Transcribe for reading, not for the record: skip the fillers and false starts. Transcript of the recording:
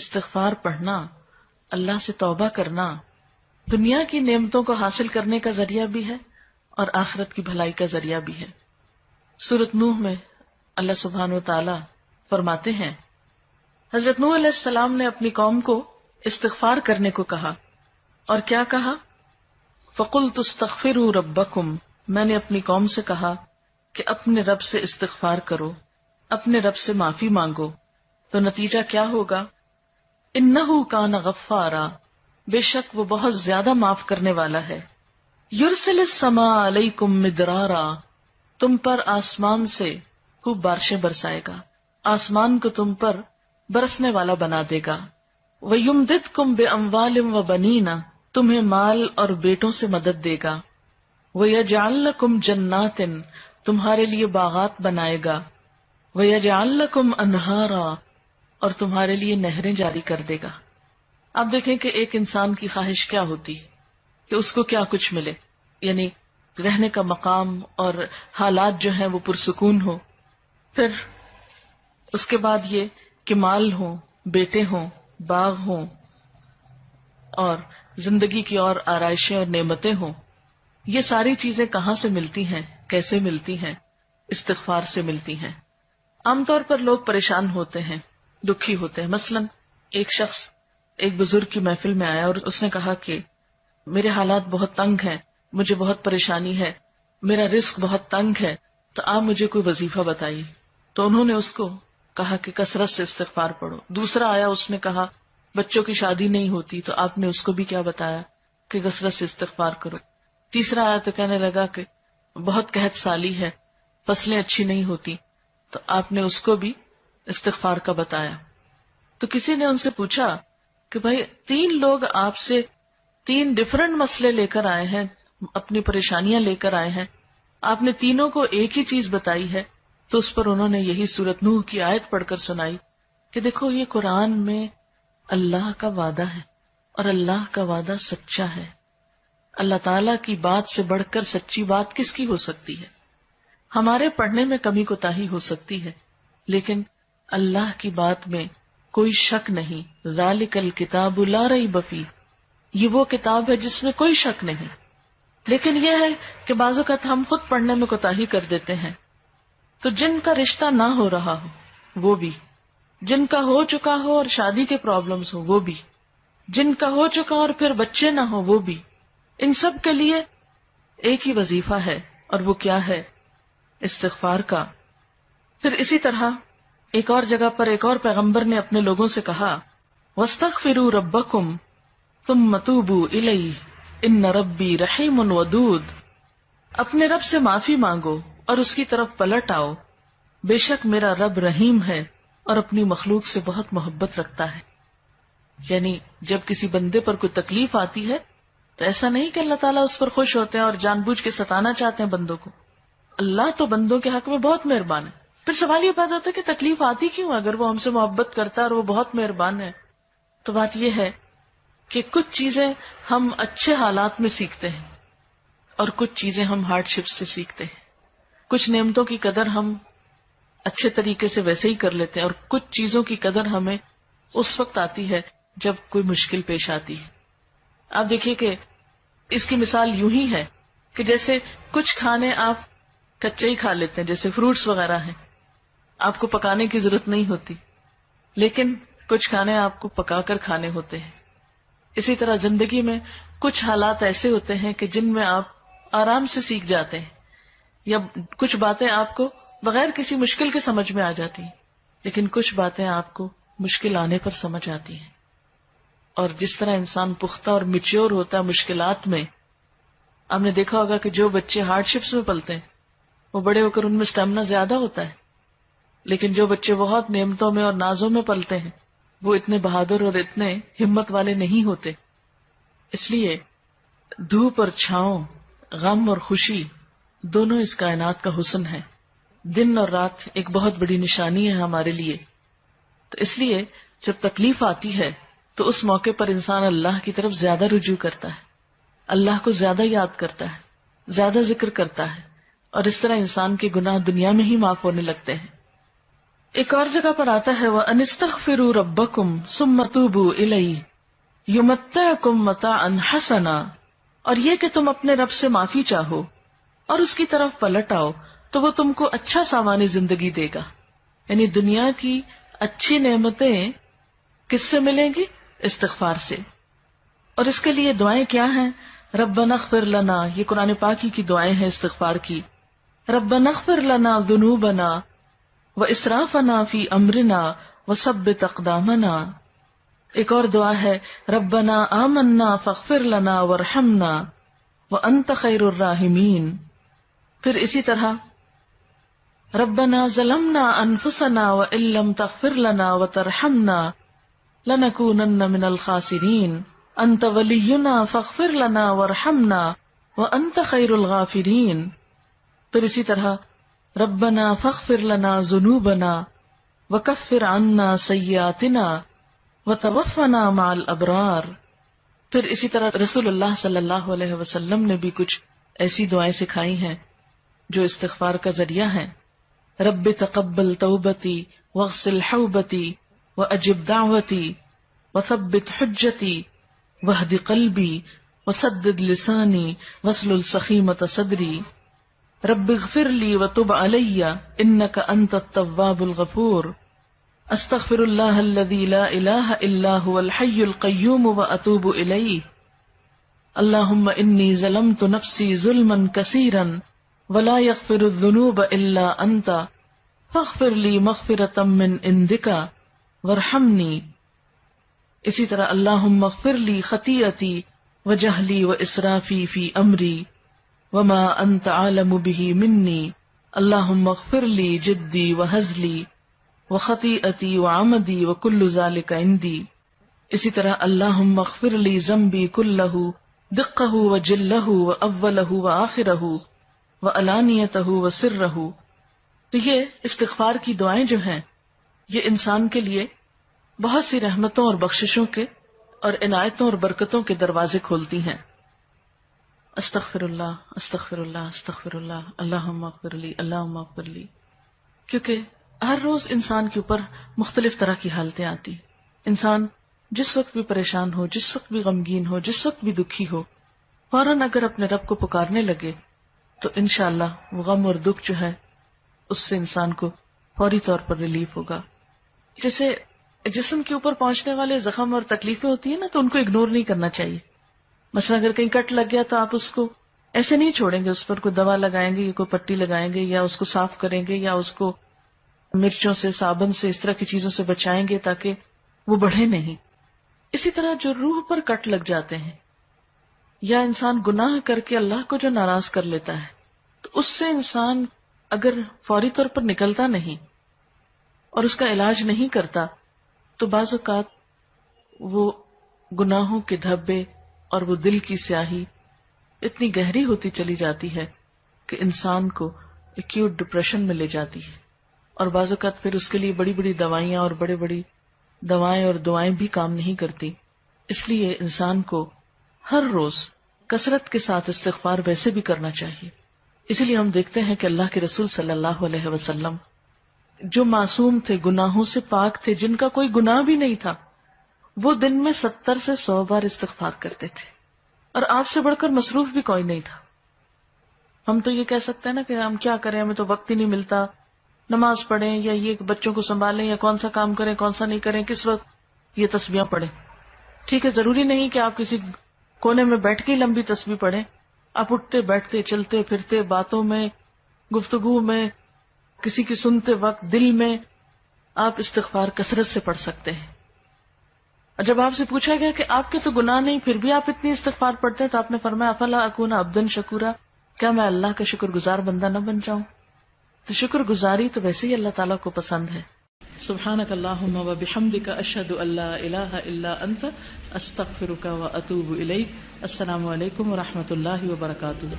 استغفار پڑھنا، اللہ سے توبہ کرنا دنیا کی نعمتوں کو حاصل کرنے کا ذریعہ بھی ہے اور آخرت کی بھلائی کا ذریعہ بھی ہے۔ سورۃ نوح میں اللہ سبحانہ و تعالی فرماتے ہیں، حضرت نوح علیہ السلام نے اپنی قوم کو استغفار کرنے کو کہا، اور کیا کہا؟ فَقُلْتُ اسْتَغْفِرُوا رَبَّكُمْ، میں نے اپنی قوم سے کہا کہ اپنے رب سے استغفار کرو، اپنے رب سے معافی مانگو۔ تو نتیجہ کیا ہوگا؟ اِنَّهُ كَانَ غَفَّارًا، بے شک وہ بہت زیادہ معاف کرنے والا ہے۔ يُرْسِلِ السَّمَاءَ عَلَيْكُمْ مِدْرَارًا، تم پر آسمان سے خوب بارشیں برسائے گا، آسمان کو تم پر برسنے والا بنا دے گا۔ وَيُمْدِدْكُمْ بِأَمْوَالٍ وَبَنِينَ، تمہیں مال اور بیٹوں سے مدد دے گا۔ وَيَجْعَلْ لَكُمْ جَنَّاتٍ، تمہارے لیے باغات بنائے گا۔ وَيَجْعَلْ لَكُمْ أَنْهَارًا، اور تمہارے لیے نہریں جاری کر دے گا۔ آپ دیکھیں کہ ایک انسان کی خواہش کیا ہوتی ہے کہ اس کو کیا کچھ ملے، یعنی رہنے کا مقام اور حالات جو ہیں وہ پرسکون ہو، پھر اس کے بعد یہ کہ مال ہوں، بیٹے ہوں، باغ ہوں، اور زندگی کی اور آرائشیں اور نعمتیں ہوں۔ یہ ساری چیزیں کہاں سے ملتی ہیں، کیسے ملتی ہیں؟ استغفار سے ملتی ہیں۔ عام طور پر لوگ پریشان ہوتے ہیں، دکھی ہوتے ہیں۔ مثلا ایک شخص ایک بزرگ کی محفل میں آیا اور اس نے کہا کہ میرے حالات بہت تنگ ہیں، مجھے بہت پریشانی ہے، میرا رزق بہت تنگ ہے، تو آپ مجھے کوئی وظیفہ بتائیے۔ تو انہوں نے اس کو کہا کہ کثرت سے استغفار پڑھو۔ دوسرا آیا، اس نے کہا بچوں کی شادی نہیں ہوتی، تو آپ نے اس کو بھی کیا بتایا کہ کثرت سے استغفار کرو۔ تیسرا آیا تو کہنے لگا کہ بہت قحط سالی ہے، فصلیں اچھی نہیں ہوتی، تو آپ نے اس کو بھی استغفار کا بتایا۔ تو کسی نے ان سے پوچھا کہ بھائی 3 لوگ آپ سے 3 ڈفرنٹ مسئلے لے کر آئے ہیں، اپنی پریشانیاں لے کر آئے ہیں، آپ نے تینوں کو ایک ہی چیز بتائی ہے۔ تو اس پر انہوں نے یہی سورۃ نوح کی آیت پڑھ کر سنائی کہ دیکھو یہ قرآن میں اللہ کا وعدہ ہے، اور اللہ کا وعدہ سچا ہے۔ اللہ تعالیٰ کی بات سے بڑھ کر سچی بات کس کی ہو سکتی ہے؟ ہمارے پڑھنے میں کمی کوتاہی ہو سکتی ہے، لیکن اللہ کی بات میں کوئی شک نہیں۔ ذالک الکتاب لا ریب فیہ، یہ وہ کتاب ہے جس میں کوئی شک نہیں۔ لیکن یہ ہے کہ بعض اوقات ہم خود پڑھنے میں کوتاہی کر دیتے ہیں۔ تو جن کا رشتہ نہ ہو رہا ہو وہ بھی، جن کا ہو چکا ہو اور شادی کے پرابلمز ہو وہ بھی، جن کا ہو چکا اور پھر بچے نہ ہو وہ بھی، ان سب کے لیے ایک ہی وظیفہ ہے، اور وہ کیا ہے؟ استغفار کا۔ پھر اسی طرح ایک اور جگہ پر ایک اور پیغمبر نے اپنے لوگوں سے کہا وَاسْتَغْفِرُوا رَبَّكُمْ ثُمَّ تُوبُوا إِلَيْهِ إِنَّ رَبِّي رَحِيمٌ وَدُودٌ، اپنے رب سے معافی مانگو اور اس کی طرف پلٹ آؤ، بے شک میرا رب رحیم ہے اور اپنی مخلوق سے بہت محبت رکھتا ہے۔ یعنی جب کسی بندے پر کوئی تکلیف آتی ہے تو ایسا نہیں کہ اللہ تعالیٰ اس پر خوش ہوتے ہیں اور جان بوجھ کے ستانا چاہتے ہیں بندوں کو۔ اللہ تو بندوں کے حق میں بہت مہربان ہے۔ پھر سوال یہ پیدا ہوتا ہے کہ تکلیف آتی کیوں؟ اگر وہ ہم سے محبت کرتا ہے اور وہ بہت مہربان ہے، تو بات یہ ہے کہ کچھ چیزیں ہم اچھے حالات میں سیکھتے ہیں اور کچھ چیزیں ہم ہارڈ شپ سے سیکھتے ہیں۔ کچھ نعمتوں کی قدر ہم اچھے طریقے سے ویسے ہی کر لیتے ہیں، اور کچھ چیزوں کی قدر ہمیں اس وقت آتی ہے جب کوئی مشکل پیش آتی ہے۔ آپ دیکھیے کہ اس کی مثال یوں ہی ہے کہ جیسے کچھ کھانے آپ کچے ہی کھا لیتے ہیں، جیسے فروٹس وغیرہ ہیں، آپ کو پکانے کی ضرورت نہیں ہوتی، لیکن کچھ کھانے آپ کو پکا کر کھانے ہوتے ہیں۔ اسی طرح زندگی میں کچھ حالات ایسے ہوتے ہیں کہ جن میں آپ آرام سے سیکھ جاتے ہیں، یا کچھ باتیں آپ کو بغیر کسی مشکل کے سمجھ میں آ جاتی ہیں، لیکن کچھ باتیں آپ کو مشکل آنے پر سمجھ آتی ہیں۔ اور جس طرح انسان پختہ اور میچیور ہوتا ہے مشکلات میں، آپ نے دیکھا ہوگا کہ جو بچے ہارڈ شپس میں پلتے ہیں وہ بڑے ہو کر ان میں اسٹیمنا زیادہ ہوتا ہے، لیکن جو بچے بہت نعمتوں میں اور نازوں میں پلتے ہیں وہ اتنے بہادر اور اتنے ہمت والے نہیں ہوتے۔ اس لیے دھوپ اور چھاؤں، غم اور خوشی، دونوں اس کائنات کا حسن ہے۔ دن اور رات ایک بہت بڑی نشانی ہے ہمارے لیے۔ تو اس لیے جب تکلیف آتی ہے تو اس موقع پر انسان اللہ کی طرف زیادہ رجوع کرتا ہے، اللہ کو زیادہ یاد کرتا ہے، زیادہ ذکر کرتا ہے، اور اس طرح انسان کے گناہ دنیا میں ہی معاف ہونے لگتے ہیں۔ ایک اور جگہ پر آتا ہے وَأَنِسْتَغْفِرُوا رَبَّكُمْ ثُمَّ تُوبُوا إِلَيْهِ يُمَتِّعْكُمْ مَتَاعًا حَسَنًا، اور یہ کہ تم اپنے رب سے معافی چاہو اور اس کی طرف پلٹ آؤ تو وہ تم کو اچھا سامان زندگی دے گا. یعنی دنیا کی اچھی نعمتیں کس سے ملیں گی؟ استغفار سے. اور اس کے لیے دعائیں کیا ہیں؟ ربنا اغفر لنا، یہ قرآن پاک کی دعائیں ہیں استغفار کی. ربنا اغفر لنا ذنوبنا واسرافنا فی امرنا وثبت اقدامنا. ایک اور دعا ہے ربنا آمنا فاغفر لنا وارحمنا وانت خیر الراحمین. پھر اسی طرح ربنا ظلمنا انفسنا وان لم تغفر لنا وترحمنا لنکونن من الخاسرین انت ولینا فاغفر لنا وارحمنا وانت خیر الغافرین. پھر اسی طرح ربنا فاغفر لنا ذنوبنا وکفر عنا سیئاتنا وتوفنا مع الابرار. پھر اسی طرح رسول اللہ صلی اللہ علیہ وسلم نے بھی کچھ ایسی دعائیں سکھائی ہیں جو استغفار کا ذریعہ ہیں. رب تقبل توبتی واغسل حوبتی واجب دعوتی وثبت حجتی واہد قلبی وسدد لسانی واسلل سخیمۃ صدری. رب اغفر لی وتب علی انک انت التواب الغفور. استغفر اللہ الذی لا الہ الا هو الحی القیوم واتوب الیہ. اللہم انی ظلمت نفسی ظلما کثیرا ولا یغفر الذنوب الا انت فاغفر لی مغفرۃ من عندک وارحمنی. اسی طرح اللہم اغفر لی خطیئتی وجہلی واسرافی فی امری وما انت عالم به منی. اللہم اغفر لی جدی وہزلی وخطیئتی وعمدی وکل ذلک عندی. اسی طرح اللہم اغفر لی ذنبی کلہ دقہ وجلہ واولہ وآخرہ وعلانیتہ وسرہ. تو یہ استغفار کی دعائیں جو ہیں یہ انسان کے لیے بہت سی رحمتوں اور بخششوں کے اور عنایتوں اور برکتوں کے دروازے کھولتی ہیں. استغفر اللہ استغفر اللہ استغفر اللہ اللہم اغفر لی اللہم اغفر لی. کیونکہ ہر روز انسان کے اوپر مختلف طرح کی حالتیں آتی. انسان جس وقت بھی پریشان ہو، جس وقت بھی غمگین ہو، جس وقت بھی دکھی ہو، فوراً اگر اپنے رب کو پکارنے لگے تو انشاءاللہ وہ غم اور دکھ جو ہے اس سے انسان کو فوری طور پر ریلیف ہوگا. جیسے جسم کے اوپر پہنچنے والے زخم اور تکلیفیں ہوتی ہیں نا، تو ان کو اگنور نہیں کرنا چاہیے. مثلا اگر کہیں کٹ لگ گیا تو آپ اس کو ایسے نہیں چھوڑیں گے، اس پر کوئی دوا لگائیں گے یا کوئی پٹی لگائیں گے یا اس کو صاف کریں گے یا اس کو مرچوں سے، صابن سے، اس طرح کی چیزوں سے بچائیں گے تاکہ وہ بڑھے نہیں. اسی طرح جو روح پر کٹ لگ جاتے ہیں یا انسان گناہ کر کے اللہ کو جو ناراض کر لیتا ہے تو اس سے انسان اگر فوری طور پر نکلتا نہیں اور اس کا علاج نہیں کرتا تو بعض اوقات وہ گناہوں کے دھبے اور وہ دل کی سیاہی اتنی گہری ہوتی چلی جاتی ہے کہ انسان کو ایکیوٹ ڈپریشن میں لے جاتی ہے. اور بعض اوقات پھر اس کے لیے بڑی بڑی دوائیاں اور بڑی بڑی دوائیں اور دعائیں بھی کام نہیں کرتی. اس لیے انسان کو ہر روز کثرت کے ساتھ استغفار ویسے بھی کرنا چاہیے. اسی لیے ہم دیکھتے ہیں کہ اللہ کے رسول صلی اللہ علیہ وسلم جو معصوم تھے، گناہوں سے پاک تھے، جن کا کوئی گناہ بھی نہیں تھا، وہ دن میں 70 سے 100 بار استغفار کرتے تھے. اور آپ سے بڑھ کر مصروف بھی کوئی نہیں تھا. ہم تو یہ کہہ سکتے ہیں نا کہ ہم کیا کریں، ہمیں تو وقت ہی نہیں ملتا، نماز پڑھیں یا یہ بچوں کو سنبھالیں یا کون سا کام کریں کون سا نہیں کریں، کس وقت یہ تسبیحاں پڑھیں. ٹھیک ہے، ضروری نہیں کہ آپ کسی کونے میں بیٹھ کے لمبی تسبیح پڑھیں. آپ اٹھتے بیٹھتے چلتے پھرتے باتوں میں گفتگو میں کسی کی سنتے وقت دل میں آپ استغفار کثرت سے پڑھ سکتے ہیں. اور جب آپ سے پوچھا گیا کہ آپ کے تو گناہ نہیں پھر بھی آپ اتنی استغفار پڑھتے ہیں تو آپ نے فرمایا افلا اکون عبدا شکورا، کیا میں اللہ کا شکر گزار بندہ نہ بن جاؤں؟ تو شکر گزاری تو ویسے ہی اللہ تعالیٰ کو پسند ہے. سبحانک اللہم و بحمدک اشہد ان لا الہ الا انت استغفرک و اتوب الیک. السلام علیکم و رحمۃ اللہ وبرکاتہ.